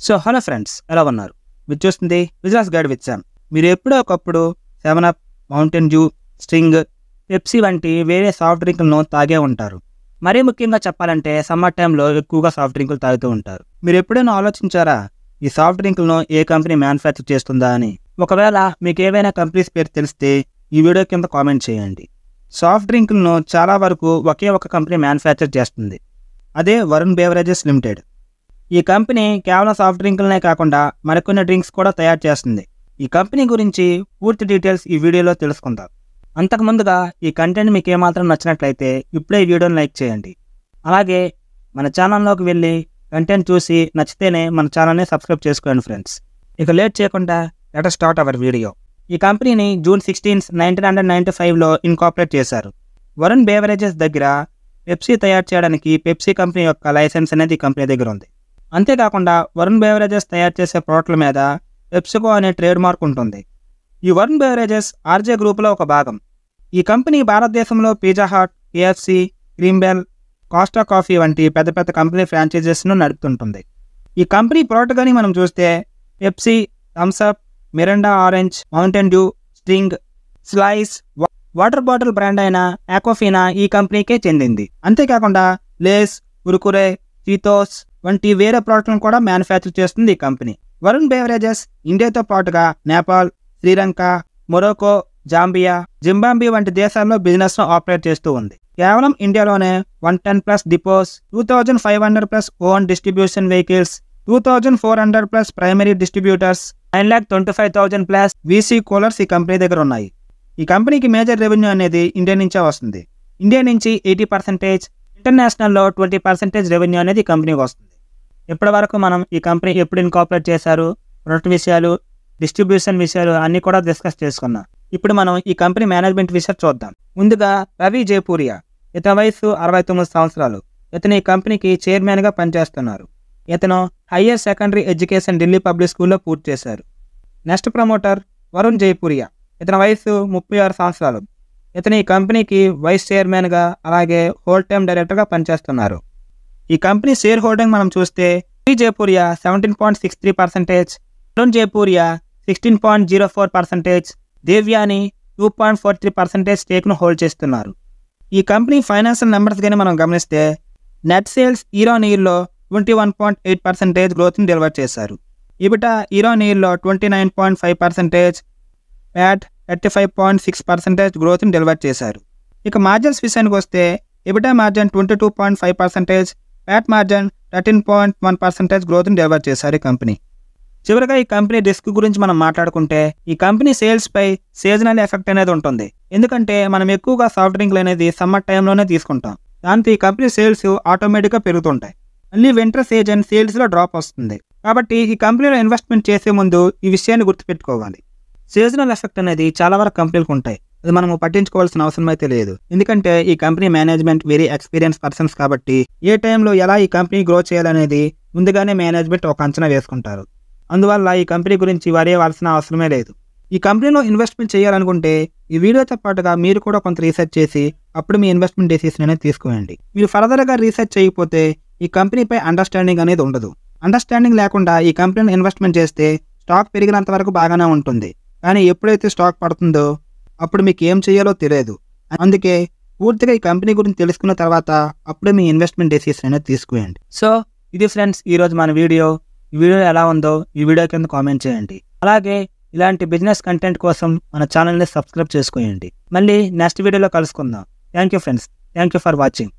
Hello friends, ఎలా ఉన్నారు? మీరు చూస్తుంది బిజినెస్ గైడ్ విత్ శామ్. మీరు ఎప్పుడో ఒకప్పుడు 7 up, Mountain Dew, string, Pepsi వంటి వేరే సాఫ్ట్ డ్రింకులను తాగే ఉంటారు. మరీ ముఖ్యంగా చెప్పాలంటే సమ్మర్ టైంలో ఎక్కువగా సాఫ్ట్ డ్రింకులు తాగుతూ ఉంటారు. మీరు ఎప్పుడైనా ఆలోచించారా ఈ సాఫ్ట్ డ్రింకులను ఏ కంపెనీ మ్యానుఫ్యాక్చర్ చేస్తుందా అని? ఒకవేళ మీకు ఏవైనా కంపెనీస్ పేరు తెలిస్తే ఈ వీడియో కింద కామెంట్ చేయండి. సాఫ్ట్ డ్రింకులను చాలా వరకు ఒకే ఒక కంపెనీ మ్యానుఫ్యాక్చర్ చేస్తుంది. అదే వరుణ్ బెవరేజెస్ లిమిటెడ్. ఈ కంపెనీ కేవలం సాఫ్ట్ డ్రింకులనే కాకుండా మరికొన్ని డ్రింక్స్ కూడా తయారు చేస్తుంది. ఈ కంపెనీ గురించి పూర్తి డీటెయిల్స్ ఈ వీడియోలో తెలుసుకుందాం. అంతకుముందుగా ఈ కంటెంట్ మీకు ఏమాత్రం నచ్చినట్లయితే ఇప్పుడే ఈ వీడియోని లైక్ చేయండి. అలాగే మన ఛానల్లోకి వెళ్ళి కంటెంట్ చూసి నచ్చితేనే మన ఛానల్ని సబ్స్క్రైబ్ చేసుకోండి ఫ్రెండ్స్. ఇక లేట్ చేయకుండా let us start our video. ఈ కంపెనీని June 16, 1995లో ఇన్కార్పొరేట్ చేశారు. వరుణ్ బెవరేజెస్ దగ్గర పెప్సీ తయారు చేయడానికి పెప్సీ కంపెనీ యొక్క లైసెన్స్ అనేది ఈ కంపెనీ దగ్గర ఉంది. అంతేకాకుండా వరుణ్ బెవరేజెస్ తయారు చేసే ప్రోడక్ట్ల మీద పెప్సికో అనే ట్రేడ్ మార్క్ ఉంటుంది. ఈ వరుణ్ బెవరేజెస్ ఆర్జే గ్రూప్లో ఒక భాగం. ఈ కంపెనీ భారతదేశంలో pizza hut, KFC, Creambell, Costa Coffee వంటి పెద్ద పెద్ద కంపెనీ ఫ్రాంచైజెస్ను నడుపుతుంటుంది. ఈ కంపెనీ ప్రోడక్ట్ కానీ మనం చూస్తే Pepsi, Thums Up, Mirinda orange, Mountain Dew, string, slice, water bottle brand అయిన ఆక్వాఫీనా ఈ కంపెనీకే చెందింది. అంతేకాకుండా లేస్, కుర్కురే, చీతోస్ వంటి వేరే ప్రోడక్ట్లను కూడా మ్యానుఫ్యాక్చర్ చేస్తుంది ఈ కంపెనీ. వరుణ్ బెవరేజెస్ ఇండియాతో పాటుగా Nepal, Sri Lanka, Morocco, Zambia, Zimbabwe వంటి దేశాల్లో బిజినెస్ను ఆపరేట్ చేస్తూ ఉంది. కేవలం ఇండియాలోనే 110+ depots, 2500+ own distribution vehicles, 2400+ primary distributors, 925,000+ VC coolers ఈ కంపెనీ దగ్గర ఉన్నాయి. ఈ కంపెనీకి మేజర్ రెవెన్యూ అనేది ఇండియా నుంచే వస్తుంది. ఇండియా నుంచి 80%, ఇంటర్నేషనల్లో 20% రెవెన్యూ అనేది ఈ కంపెనీకి వస్తుంది. ఇప్పటి వరకు మనం ఈ కంపెనీ ఎప్పుడు ఇన్కార్పొరేట్ చేశారు, ప్రొడక్ట్ విషయాలు, డిస్ట్రిబ్యూషన్ విషయాలు అన్నీ కూడా డిస్కస్ చేసుకున్నాం. ఇప్పుడు మనం ఈ కంపెనీ మేనేజ్మెంట్ విషయం చూద్దాం. ముందుగా రవి జైపూరియా. ఇతని వయసు 69 సంవత్సరాలు. ఇతను ఈ కంపెనీకి చైర్మన్గా పనిచేస్తున్నారు. ఇతను higher secondary education Delhi public స్కూల్లో పూర్తి చేశారు. Next promoter Varun Jaipuria. ఇతని వయసు 36 సంవత్సరాలు. ఇతను ఈ కంపెనీకి వైస్ చైర్మన్గా అలాగే హోల్ టైమ్ డైరెక్టర్గా పనిచేస్తున్నారు. ఈ కంపెనీ షేర్ హోల్డింగ్ మనం చూస్తే రవి జైపూరియా 17.63%, వరుణ్ జైపూరియా 16.04%, దేవ్యాని 2.43% స్టేక్ను హోల్డ్ చేస్తున్నారు. ఈ కంపెనీ ఫైనాన్షియల్ నెంబర్స్ కానీ మనం గమనిస్తే నెట్ సేల్స్ ఇయర్ ఆన్ ఇయర్లో 21.8% గ్రోత్ని డెలివర్ చేశారు. ఇబిటా ఇయర్ ఆన్ ఇయర్లో 29.5%, ప్యాట్ 35.6% గ్రోత్ని డెలివర్ చేశారు. ఇక మార్జిన్స్ విషయానికి వస్తే ఎబిటా మార్జిన్ 22.5%, ప్యాట్ మార్జిన్ 13.1% గ్రోత్ని డెలివర్ చేశారు ఈ కంపెనీ. చివరిగా ఈ కంపెనీ రిస్క్ గురించి మనం మాట్లాడుకుంటే ఈ కంపెనీ సేల్స్పై సీజనల్ ఎఫెక్ట్ అనేది ఉంటుంది. ఎందుకంటే మనం ఎక్కువగా సాఫ్ట్ డ్రింక్లు అనేది సమ్మర్ టైంలోనే తీసుకుంటాం. దాంతో ఈ కంపెనీ సేల్స్ ఆటోమేటిక్గా పెరుగుతుంటాయి. మళ్ళీ వింటర్ సీజన్ సేల్స్లో డ్రాప్ వస్తుంది. కాబట్టి ఈ కంపెనీలో ఇన్వెస్ట్మెంట్ చేసే ముందు ఈ విషయాన్ని గుర్తుపెట్టుకోవాలి. సీజనల్ ఎఫెక్ట్ అనేది చాలా వరకు కంపెనీలకు ఉంటాయి. అది మనము పట్టించుకోవాల్సిన అవసరం అయితే లేదు. ఎందుకంటే ఈ company management very experience persons కాబట్టి ఏ టైంలో ఎలా ఈ కంపెనీ గ్రో చేయాలనేది ముందుగానే మేనేజ్మెంట్ ఒక అంచనా వేసుకుంటారు. అందువల్ల ఈ కంపెనీ గురించి వరేవాల్సిన అవసరమే లేదు. ఈ కంపెనీలో ఇన్వెస్ట్మెంట్ చేయాలనుకుంటే ఈ వీడియోతో పాటుగా మీరు కూడా కొంత రీసెర్చ్ చేసి అప్పుడు మీ ఇన్వెస్ట్మెంట్ డెసిషన్ అనేది తీసుకోండి. మీరు ఫర్దర్గా రీసెర్చ్ చేయకపోతే ఈ కంపెనీపై అండర్స్టాండింగ్ అనేది ఉండదు. అండర్స్టాండింగ్ లేకుండా ఈ కంపెనీలో ఇన్వెస్ట్మెంట్ చేస్తే స్టాక్ పెరిగినంత వరకు బాగానే ఉంటుంది. కానీ ఎప్పుడైతే స్టాక్ పడుతుందో అప్పుడు మీకు ఏం చేయాలో తెలియదు. అందుకే పూర్తిగా ఈ కంపెనీ గురించి తెలుసుకున్న తర్వాత అప్పుడే మీ ఇన్వెస్ట్మెంట్ డెసిషన్ అనేది తీసుకోండి. ఇది ఫ్రెండ్స్ ఈరోజు మన వీడియో. ఈ వీడియో ఎలా ఉందో ఈ వీడియో కింద కామెంట్ చేయండి. అలాగే ఇలాంటి బిజినెస్ కంటెంట్ కోసం మన ఛానల్ని సబ్స్క్రైబ్ చేసుకోండి. మళ్ళీ నెక్స్ట్ వీడియోలో కలుసుకుందాం. Thank you friends. Thank you for watching.